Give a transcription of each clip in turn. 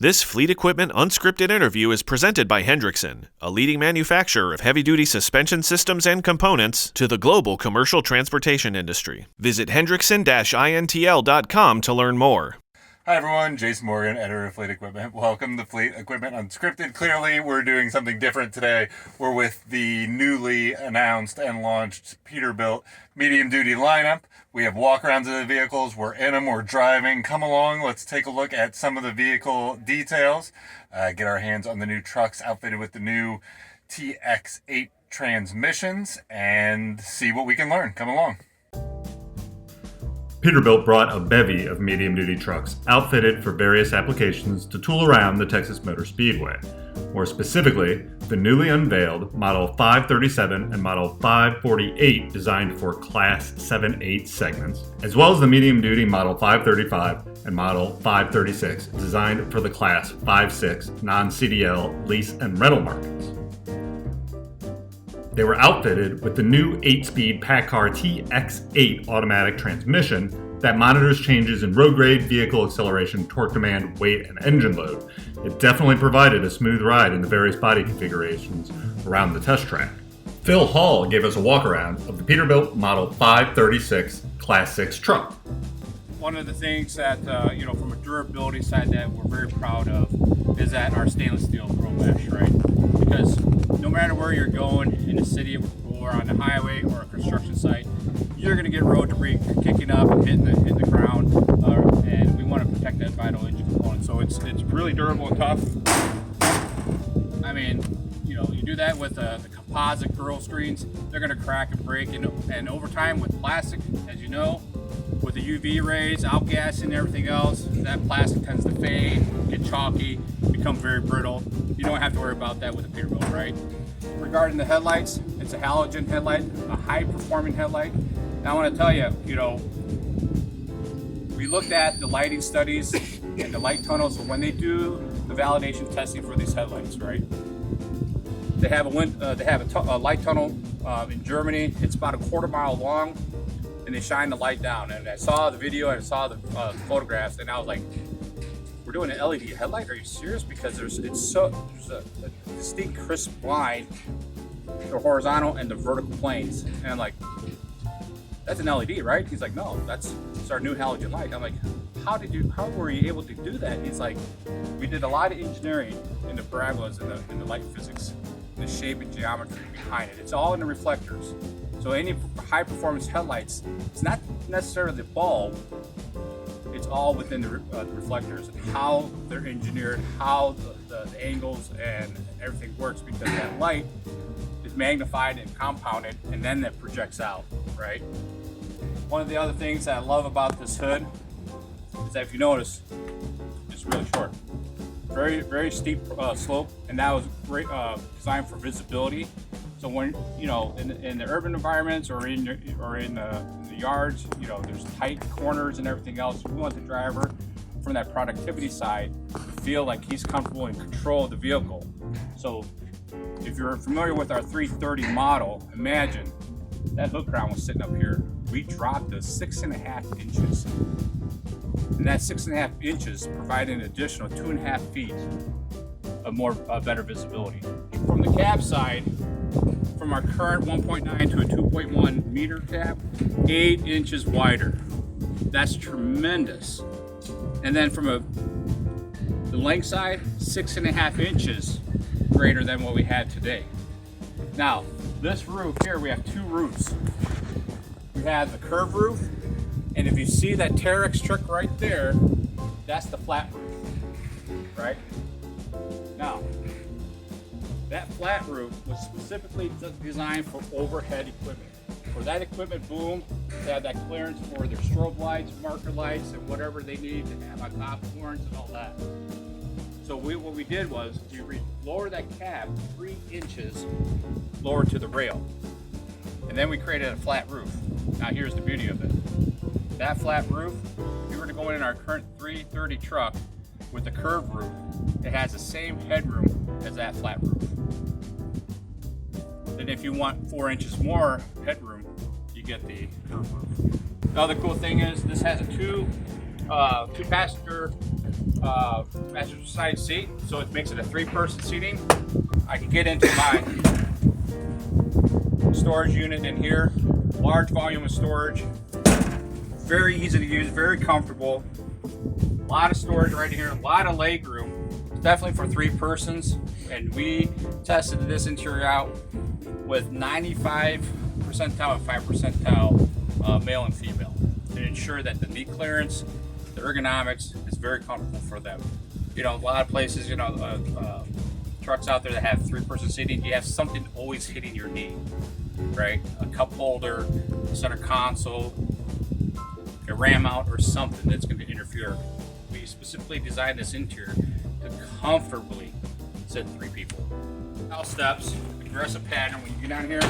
This Fleet Equipment Unscripted interview is presented by Hendrickson, a leading manufacturer of heavy-duty suspension systems and components to the global commercial transportation industry. Visit hendrickson-intl.com to learn more. Hi everyone, Jason Morgan, editor of Fleet Equipment. Welcome to Fleet Equipment Unscripted. Clearly, we're doing something different today. We're with the newly announced and launched Peterbilt medium-duty lineup. We have walk-arounds of the vehicles. We're in them. We're driving. Come along. Let's take a look at some of the vehicle details. Get our hands on the new trucks outfitted with the new TX8 transmissions and see what we can learn. Come along. Peterbilt brought a bevy of medium-duty trucks outfitted for various applications to tool around the Texas Motor Speedway. More specifically, the newly unveiled Model 537 and Model 548 designed for Class 7-8 segments, as well as the medium-duty Model 535 and Model 536 designed for the Class 5-6 non-CDL lease and rental markets. They were outfitted with the new 8-speed PACCAR TX8 automatic transmission that monitors changes in road grade, vehicle acceleration, torque demand, weight, and engine load. It definitely provided a smooth ride in the various body configurations around the test track. Phil Hall gave us a walk-around of the Peterbilt Model 536 Class 6 truck. One of the things that, from a durability side that we're very proud of is that our stainless steel throw mesh, right? Because no matter where you're going in the city or on the highway or a construction site, you're going to get road debris kicking up and hitting the ground, and we want to protect that vital engine component. So it's really durable and tough. I mean, you do that with the composite grill screens, they're going to crack and break, and over time with plastic, as you know, with the UV rays, outgassing and everything else, that plastic tends to fade, get chalky, become very brittle. You don't have to worry about that with a Peterbilt, right? Regarding the headlights, it's a halogen headlight, a high-performing headlight. Now I want to tell you, we looked at the lighting studies and the light tunnels, so when they do the validation testing for these headlights, right? They have a light tunnel in Germany. It's about a quarter mile long, and they shine the light down. And I saw the video and I saw the photographs, and I was like, "We're doing an LED headlight? Are you serious?" Because there's a distinct crisp line, the horizontal and the vertical planes, and I'm like, "That's an LED, right?" He's like, "No, it's our new halogen light." I'm like, How were you able to do that?" He's like, "We did a lot of engineering in the parabolas and the light physics, the shape and geometry behind it. It's all in the reflectors. So any high performance headlights, it's not necessarily the bulb, it's all within the reflectors and how they're engineered, how the angles and everything works, because that light is magnified and compounded, and then that projects out, right?" One of the other things that I love about this hood is that, if you notice, it's really short. Very, very steep slope, and that was great, designed for visibility. So when, in the urban environments or in the yards, there's tight corners and everything else. We want the driver, from that productivity side, to feel like he's comfortable in control of the vehicle. So if you're familiar with our 330 model, imagine that hood crown was sitting up here. We dropped to 6.5 inches. And that 6.5 inches provided an additional 2.5 feet of better visibility. From the cab side, from our current 1.9 to a 2.1 meter cab, 8 inches wider. That's tremendous. And then from the length side, 6.5 inches greater than what we had today. Now, this roof here, we have two roofs. We have the curved roof, and if you see that Terex truck right there, that's the flat roof, right? Now, that flat roof was specifically designed for overhead equipment. For that equipment boom, to have that clearance for their strobe lights, marker lights, and whatever they need to have on top, horns and all that. So what we did was we lowered that cab 3 inches lower to the rail. And then we created a flat roof. Now here's the beauty of it. That flat roof, if you were to go in our current 330 truck with the curved roof, it has the same headroom as that flat roof. Then if you want 4 inches more headroom, you get the curved roof. The other cool thing is this has a two passenger passenger side seat, so it makes it a 3-person seating. I can get into my storage unit in here. Large volume of storage. Very easy to use, very comfortable. A lot of storage right here, a lot of leg room. Definitely for 3 persons. And we tested this interior out with 95 percentile and 5 percentile male and female to ensure that the knee clearance, the ergonomics is very comfortable for them. You know, a lot of places, you know, trucks out there that have 3-person seating, you have something always hitting your knee, right? A cup holder, a center console, a ram out, or something that's going to interfere. We specifically designed this interior to comfortably sit 3 people. Now steps, aggressive pattern. When you get down here,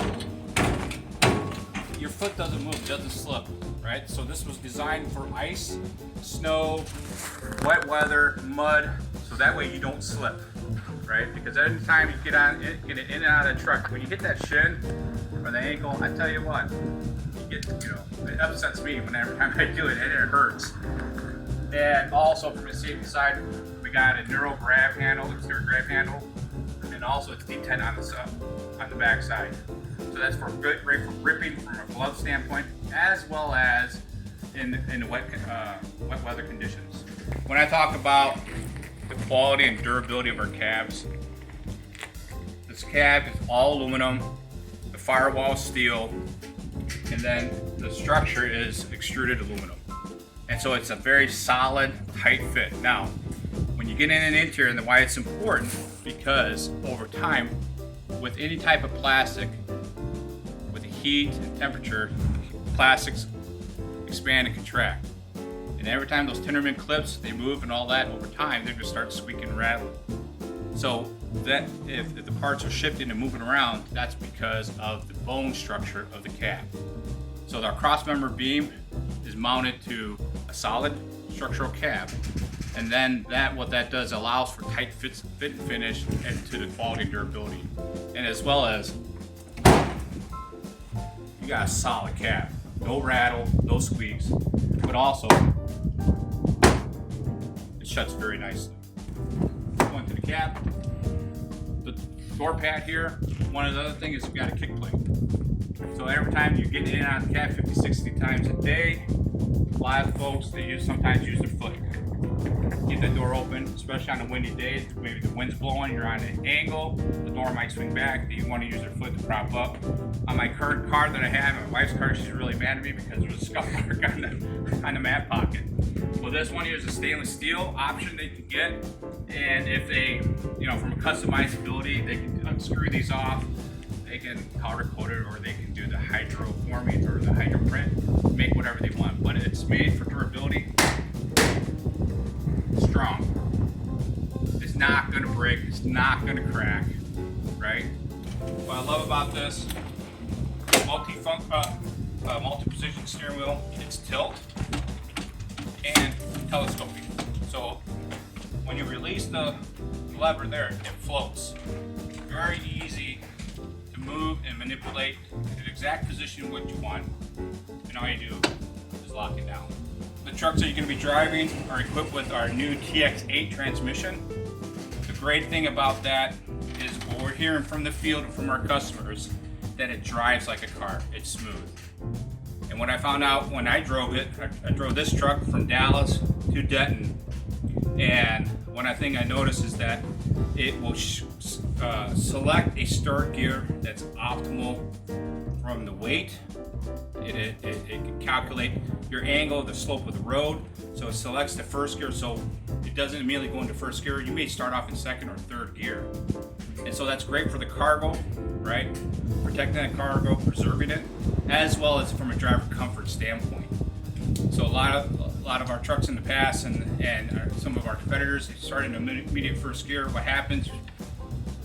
your foot doesn't move, doesn't slip, right? So this was designed for ice, snow, wet weather, mud, so that way you don't slip, right? Because every time you get in and out of the truck, when you hit that shin or the ankle, I tell you what, you get, you know, it upsets me whenever time I do it, and it hurts. And also from the safety side, we got a neuro grab handle, exterior grab handle, and also it's D10 on the back side. So that's for great for gripping from a glove standpoint, as well as in the wet weather conditions. When I talk about the quality and durability of our cabs, this cab is all aluminum, the firewall is steel, and then the structure is extruded aluminum. And so it's a very solid, tight fit. Now, when you get in an interior, and why it's important, because over time, with any type of plastic, with the heat and temperature, plastics expand and contract. And every time those Tinderman clips, they move and all that, over time, they're gonna start squeaking and rattling. So that if the parts are shifting and moving around, that's because of the bone structure of the cab. So our cross-member beam is mounted to a solid structural cab, and then what that does allows for tight fit and finish and to the quality and durability, and as well as you got a solid cab, no rattle, no squeaks, but also it shuts very nicely. Going to the cab, the door pad here. One of the other things is we got a kick plate. So every time you get in and out of the cab 50, 60 times a day, a lot of folks, they sometimes use their foot. Get that door open, especially on a windy day, maybe the wind's blowing, you're on an angle, the door might swing back, you want to use their foot to prop up. On my current car that I have, my wife's car, she's really mad at me because there was a scuff mark on the mat pocket. Well, this one here is a stainless steel option they can get, and if they, you know, from a customizability, they can unscrew these off. They can powder coat it, or they can do the hydro forming or the hydro print, make whatever they want. But it's made for durability, strong. It's not gonna break, it's not gonna crack, right? What I love about this, multi-position steering wheel, it's tilt and telescoping. So when you release the lever there, it floats. Very easy to move and manipulate the exact position what you want, and all you do is lock it down. The trucks that you're going to be driving are equipped with our new TX8 transmission. The great thing about that is what we're hearing from the field and from our customers, that it drives like a car. It's smooth. And what I found out when I drove it, I drove this truck from Dallas to Denton, and one thing I noticed is that it will select a start gear that's optimal from the weight. It can calculate your angle, the slope of the road, so it selects the first gear, so it doesn't immediately go into first gear. You may start off in second or third gear, and so that's great for the cargo, right? Protecting that cargo, preserving it, as well as from a driver comfort standpoint. So a lot of our trucks in the past and some of our competitors, they start in immediate first gear. What happens? You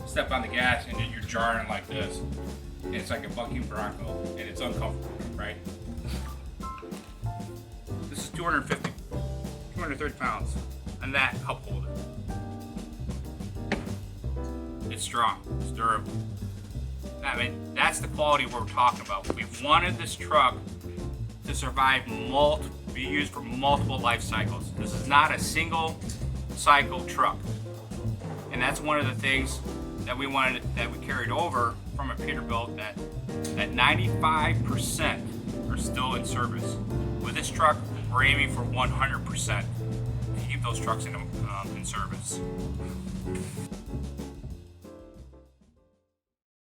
step on the gas and then you're jarring like this, and it's like a bucking bronco, and it's uncomfortable, right? This is 230 pounds on that cup holder. It's strong, it's durable. I mean, that's the quality we're talking about. We wanted this truck to survive be used for multiple life cycles. This is not a single cycle truck. And that's one of the things that we carried over from a Peterbilt, that 95% are still in service. With this truck, we're aiming for 100% to keep those trucks in service.